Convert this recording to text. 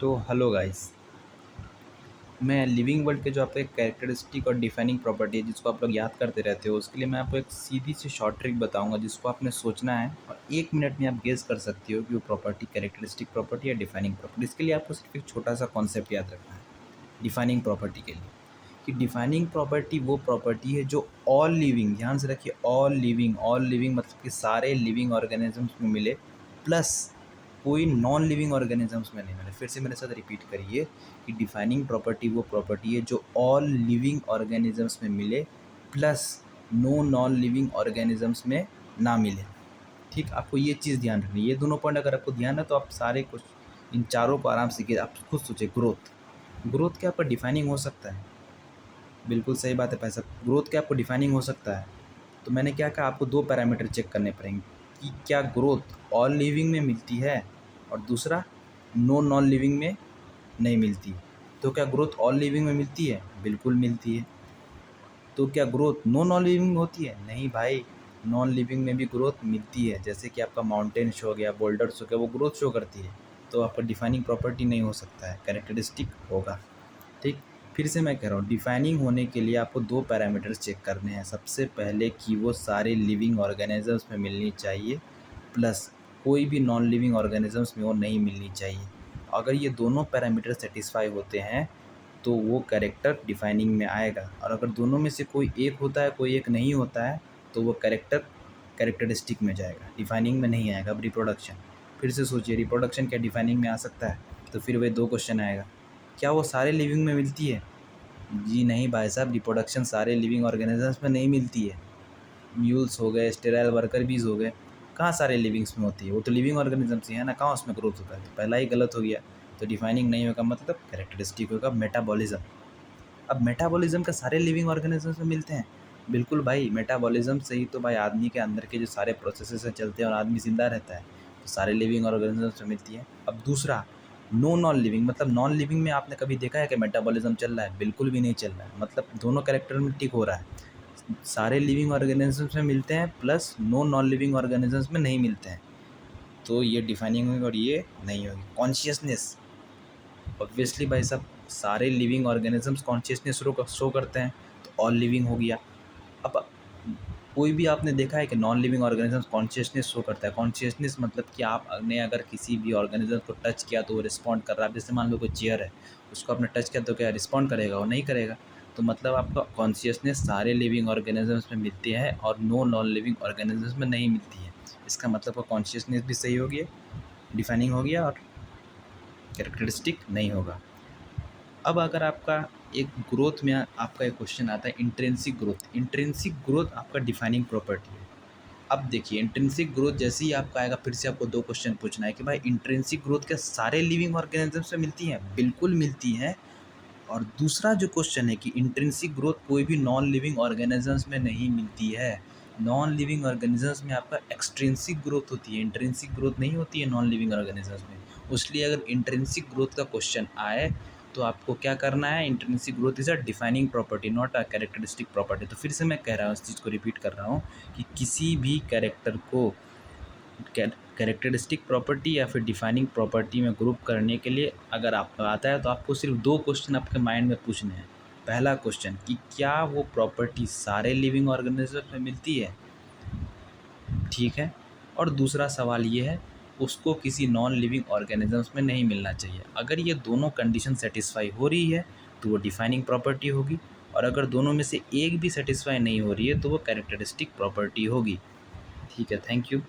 तो hello guys. मैं living world के जो आपके कैरेक्टरिस्टिक और डिफाइनिंग प्रॉपर्टी है जिसको आप लोग याद करते रहते हो, उसके लिए मैं आपको एक सीधी सी शॉर्ट ट्रिक बताऊंगा जिसको आपने सोचना है और 1 मिनट में आप गेस कर सकते हो कि वो प्रॉपर्टी कैरेक्टरिस्टिक प्रॉपर्टी या डिफाइनिंग प्रॉपर्टी। इसके लिए आपको सिर्फ एक छोटा सा कॉन्सेप्ट याद रखना है डिफाइनिंग प्रॉपर्टी के लिए, कि डिफाइनिंग प्रॉपर्टी वो प्रॉपर्टी है जो ऑल लिविंग, ध्यान से रखिए, ऑल लिविंग मतलब कि सारे लिविंग ऑर्गेनिजम्स में मिले, प्लस कोई नॉन लिविंग ऑर्गेनिजम्स में नहीं मिले। फिर से मेरे साथ रिपीट करिए कि डिफाइनिंग प्रॉपर्टी वो प्रॉपर्टी है जो ऑल लिविंग ऑर्गेनिजम्स में मिले, plus no non living organisms में ना मिले। ठीक, आपको ये चीज़ ध्यान रखनी है। ये दोनों पॉइंट अगर आपको ध्यान है तो आप सारे कुछ इन चारों को आराम से, आप खुद सोचिए। ग्रोथ क्या आपका डिफाइनिंग हो सकता है? बिल्कुल सही बात है भाई साहब, ग्रोथ क्या आपको डिफाइनिंग हो सकता है? तो मैंने क्या कहा, आपको 2 पैरामीटर चेक करने पड़ेंगे कि क्या ग्रोथ ऑल लिविंग में मिलती है और दूसरा नॉन लिविंग में नहीं मिलती। तो क्या ग्रोथ ऑल लिविंग में मिलती है? बिल्कुल मिलती है। तो क्या ग्रोथ नॉन लिविंग में होती है? नहीं भाई, नॉन लिविंग में भी ग्रोथ मिलती है। जैसे कि आपका माउंटेन्स हो गया, बोल्डर्स हो गया, वो ग्रोथ शो करती है। तो आपका डिफाइनिंग प्रॉपर्टी नहीं हो सकता है, कैरेक्टरिस्टिक होगा। ठीक, फिर से मैं कह रहा हूँ, डिफाइनिंग होने के लिए आपको 2 पैरामीटर्स चेक करने हैं। सबसे पहले कि वो सारे लिविंग ऑर्गेनिजम्स में मिलनी चाहिए, प्लस कोई भी नॉन लिविंग ऑर्गेनिजम्स में वो नहीं मिलनी चाहिए। अगर ये दोनों पैरामीटर सेटिस्फाई होते हैं तो वो कैरेक्टर डिफाइनिंग में आएगा, और अगर दोनों में से कोई एक होता है, कोई एक नहीं होता है, तो वो कैरेक्टर कैरेक्टरिस्टिक में जाएगा, डिफाइनिंग में नहीं आएगा। अब रिप्रोडक्शन, फिर से सोचिए, रिप्रोडक्शन क्या डिफाइनिंग में आ सकता है? तो फिर वही 2 क्वेश्चन आएगा, क्या वो सारे लिविंग में मिलती है? जी नहीं भाई साहब, रिप्रोडक्शन सारे लिविंग ऑर्गेनिजम्स में नहीं मिलती है। म्यूल्स हो गए, स्टेराइल वर्कर बीज हो गए, कहाँ सारे लिविंग्स में होती है? वो तो लिविंग ऑर्गेनिजम्स ही है ना, कहाँ उसमें ग्रोथ होता है? तो पहला ही गलत हो गया। तो डिफाइनिंग नहीं होगा, मतलब कैरेक्टरिस्टिक होगा। मेटाबॉलिज्म, अब मेटाबॉलिज्म का सारे लिविंग ऑर्गेनिजम्स में मिलते हैं? बिल्कुल भाई, मेटाबॉलिज्म से ही तो भाई आदमी के अंदर के जो सारे प्रोसेसेस हैं चलते हैं और आदमी ज़िंदा रहता है। तो सारे लिविंग ऑर्गेनिजम्स में मिलती है। अब दूसरा, नो नॉन लिविंग, मतलब नॉन लिविंग में आपने कभी देखा है कि मेटाबॉलिज्म चल रहा है? बिल्कुल भी नहीं चल रहा है। मतलब दोनों कैरेक्टर में टिक हो रहा है, सारे लिविंग ऑर्गेनिजम्स में मिलते हैं plus no non living organisms में नहीं मिलते हैं। तो ये डिफाइनिंग होगी और ये नहीं होगी। कॉन्शियसनेस, ऑब्वियसली भाई साहब, सारे लिविंग ऑर्गेनिजम्स कॉन्शियसनेस शो करते हैं, तो ऑल लिविंग हो गया। अब कोई भी आपने देखा है कि non living organisms consciousness show करता है? कॉन्शियसनेस मतलब कि आपने अगर किसी भी ऑर्गेनिज्म को टच किया तो वो रिस्पॉन्ड कर रहा है। जैसे मान लो कोई चेयर है, उसको आपने टच किया तो क्या रिस्पॉन्ड करेगा? वो नहीं करेगा। तो मतलब आपका कॉन्शियसनेस सारे लिविंग ऑर्गेनिजम्स में मिलती है और नो नॉन लिविंग ऑर्गेनिजम्स में नहीं मिलती है। इसका मतलब का कॉन्शियसनेस भी सही हो गया, डिफाइनिंग हो गया, और कैरेक्टरिस्टिक नहीं होगा। अब अगर आपका एक ग्रोथ में आपका एक क्वेश्चन आता है, इंट्रिंसिक ग्रोथ। इंट्रिंसिक ग्रोथ आपका डिफाइनिंग प्रॉपर्टी है। अब देखिए, इंट्रिंसिक ग्रोथ जैसे ही आपका आएगा, फिर से आपको 2 क्वेश्चन पूछना है कि भाई इंट्रिंसिक ग्रोथ क्या सारे लिविंग ऑर्गेनिजम्स में मिलती हैं? बिल्कुल मिलती हैं। और दूसरा जो क्वेश्चन है कि इंट्रिंसिक ग्रोथ कोई भी नॉन लिविंग ऑर्गेनिजम्स में नहीं मिलती है। नॉन लिविंग ऑर्गेनिजम्स में आपका एक्सट्रिंसिक ग्रोथ होती है, इंट्रिंसिक ग्रोथ नहीं होती है नॉन लिविंग ऑर्गेनिजम्स में। इसलिए अगर इंट्रिंसिक ग्रोथ का क्वेश्चन आए तो आपको क्या करना है, intrinsic growth is a defining property, not a characteristic property. तो फिर से मैं कह रहा हूँ, इस चीज़ को रिपीट कर रहा हूँ कि किसी भी कैरेक्टर को कैरेक्टरिस्टिक प्रॉपर्टी या फिर डिफाइनिंग प्रॉपर्टी में ग्रुप करने के लिए अगर आपको आता है तो आपको सिर्फ 2 क्वेश्चन आपके माइंड में पूछने हैं। पहला क्वेश्चन कि क्या वो प्रॉपर्टी सारे लिविंग ऑर्गेनिजम्स में मिलती है? ठीक है। और दूसरा सवाल ये है, उसको किसी नॉन लिविंग ऑर्गेनिजम्स में नहीं मिलना चाहिए। अगर ये दोनों कंडीशन सेटिस्फाई हो रही है तो वो डिफाइनिंग प्रॉपर्टी होगी, और अगर दोनों में से एक भी सेटिस्फाई नहीं हो रही है तो वो कैरेक्टरिस्टिक प्रॉपर्टी होगी। ठीक है, थैंक यू।